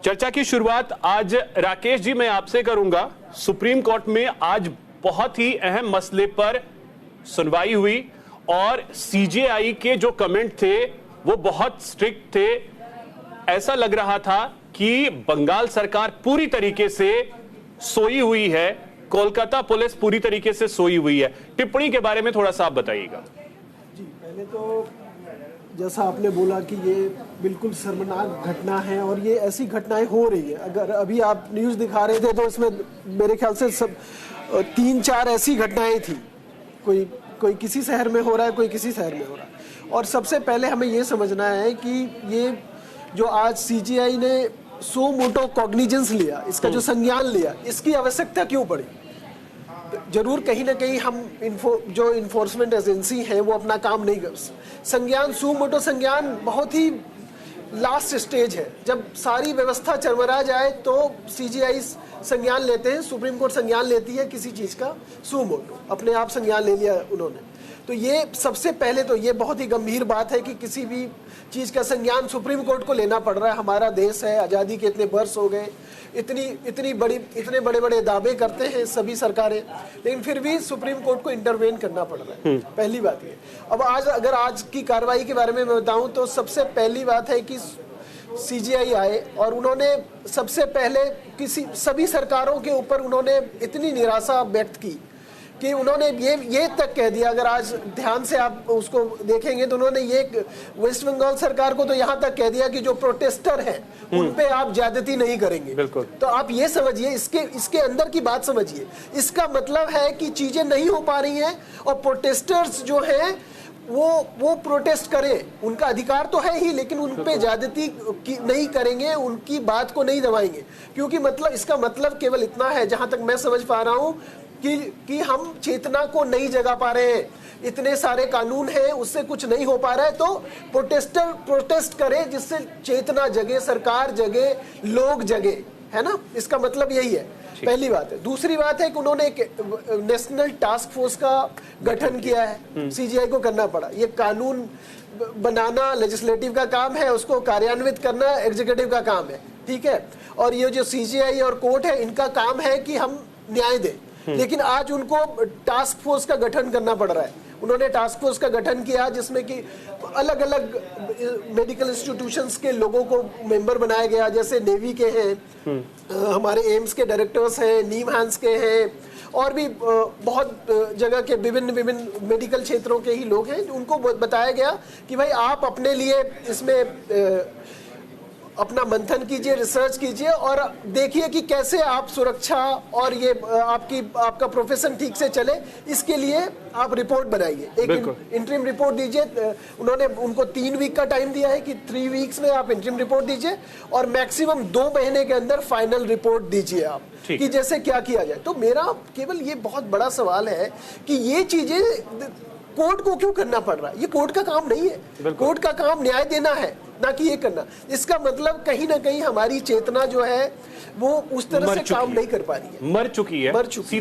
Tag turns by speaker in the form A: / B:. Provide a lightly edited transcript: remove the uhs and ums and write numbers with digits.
A: चर्चा की शुरुआत आज राकेश जी मैं आपसे करूंगा। सुप्रीम कोर्ट में आज बहुत ही अहम मसले पर सुनवाई हुई और सीजेआई के जो कमेंट थे वो बहुत स्ट्रिक्ट थे। ऐसा लग रहा था कि बंगाल सरकार पूरी तरीके से सोई हुई है, कोलकाता पुलिस पूरी तरीके से सोई हुई है। टिप्पणी के बारे में थोड़ा सा आप बताइएगा।
B: जी, पहले तो जैसा आपने बोला कि ये बिल्कुल शर्मनाक घटना है और ये ऐसी घटनाएं हो रही है। अगर अभी आप न्यूज़ दिखा रहे थे तो इसमें मेरे ख्याल से सब 3-4 ऐसी घटनाएं थी। कोई किसी शहर में हो रहा है, कोई किसी शहर में हो रहा है। और सबसे पहले हमें ये समझना है कि ये जो आज सीजीआई ने सो मोटो कॉग्निजेंस लिया, इसका जो संज्ञान लिया, इसकी आवश्यकता क्यों पड़ी? जरूर कहीं ना कहीं हम जो इन्फोर्समेंट एजेंसी है वो अपना काम नहीं कर संज्ञान सू मोटो संज्ञान बहुत ही लास्ट स्टेज है। जब सारी व्यवस्था चरमरा जाए तो सीजीआई संज्ञान लेते हैं, सुप्रीम कोर्ट संज्ञान लेती है किसी चीज का सू मोटो, अपने आप संज्ञान ले लिया उन्होंने। तो ये सबसे पहले तो ये बहुत ही गंभीर बात है कि किसी भी चीज का संज्ञान सुप्रीम कोर्ट को लेना पड़ रहा है। हमारा देश है, आज़ादी के इतने वर्ष हो गए, इतने बड़े बड़े दावे करते हैं सभी सरकारें, लेकिन फिर भी सुप्रीम कोर्ट को इंटरवेन करना पड़ रहा है। पहली बात ये। अब अगर आज की कार्रवाई के बारे में मैं बताऊं तो सबसे पहली बात है कि सीजीआई आए और उन्होंने सबसे पहले सभी सरकारों के ऊपर उन्होंने इतनी निराशा व्यक्त की कि उन्होंने ये तक कह दिया, अगर आज ध्यान से आप उसको देखेंगे तो उन्होंने ये वेस्ट बंगाल सरकार को तो यहाँ तक कह दिया कि जो प्रोटेस्टर हैं उन पे आप ज्यादती नहीं करेंगे। बिल्कुल। तो आप ये समझिए, इसके अंदर की बात समझिए। इसका मतलब है कि चीजें नहीं हो पा रही हैं और प्रोटेस्टर्स जो हैं वो प्रोटेस्ट करें, उनका अधिकार तो है ही, लेकिन उन पे ज्यादती नहीं करेंगे, उनकी बात को नहीं दबाएंगे। क्योंकि मतलब इसका मतलब केवल इतना है, जहां तक मैं समझ पा रहा हूं, कि हम चेतना को नहीं जगा पा रहे हैं। इतने सारे कानून हैं, उससे कुछ नहीं हो पा रहा है, तो प्रोटेस्टर प्रोटेस्ट करें जिससे चेतना जगे, सरकार जगे, लोग जगे, है ना? इसका मतलब यही है। पहली बात है। दूसरी बात है कि उन्होंने एक नेशनल टास्क फोर्स का गठन किया है, सीजीआई को करना पड़ा। ये कानून बनाना लेजिस्लेटिव का काम है, उसको कार्यान्वित करना एग्जीक्यूटिव का काम है, ठीक है? और ये जो सीजीआई और कोर्ट है, इनका काम है कि हम न्याय दें। लेकिन आज उनको टास्क फोर्स का गठन करना पड़ रहा है। उन्होंने टास्क फोर्स का गठन किया जिसमें कि अलग अलग मेडिकल इंस्टीट्यूशंस के लोगों को मेंबर बनाया गया, जैसे नेवी के हैं, हमारे एम्स के डायरेक्टर्स हैं, नीमहांस के हैं, और भी बहुत जगह के विभिन्न मेडिकल क्षेत्रों के ही लोग हैं। उनको बताया गया कि भाई आप अपने लिए इसमें अपना मंथन कीजिए, रिसर्च कीजिए और देखिए कि कैसे आप सुरक्षा और ये आपका प्रोफेशन ठीक से चले, इसके लिए आप रिपोर्ट बनाइए, एक इंटरिम रिपोर्ट दीजिए। उन्होंने उनको 3 वीक का टाइम दिया है कि 3 वीक्स में आप इंटरिम रिपोर्ट दीजिए और मैक्सिमम 2 महीने के अंदर फाइनल रिपोर्ट दीजिए आप, कि जैसे क्या किया जाए। तो मेरा केवल ये बहुत बड़ा सवाल है कि ये चीजें कोर्ट को क्यों करना पड़ रहा है? ये कोर्ट का काम नहीं है। कोर्ट का काम न्याय देना है, ना कि ये करना। इसका मतलब कहीं ना कहीं हमारी चेतना जो है वो उस तरह से काम नहीं कर पा रही है,
A: मर चुकी है।